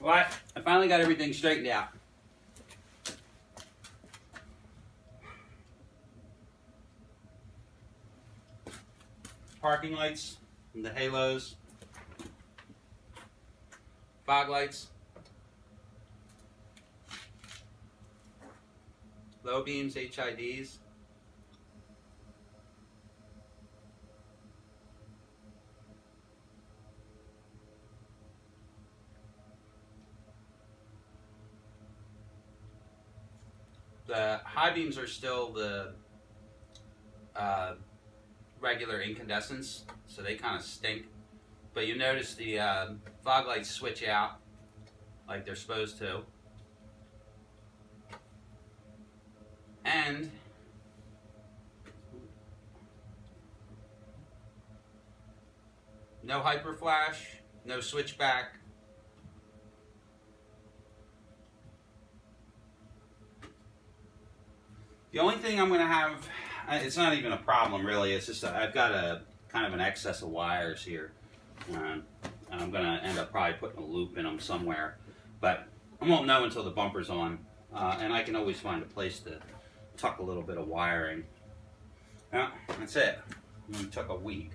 Well, I finally got everything straightened out. Parking lights, and the halos, fog lights, low beams, HIDs. The high beams are still the regular incandescents, so they kind of stink. But you notice the fog lights switch out like they're supposed to. And no hyper flash, no switchback. The only thing I'm going to have, it's not even a problem really, it's just I've got a kind of an excess of wires here. And I'm going to end up probably putting a loop in them somewhere. But I won't know until the bumper's on. And I can always find a place to tuck a little bit of wiring. Well, that's it. It took a week.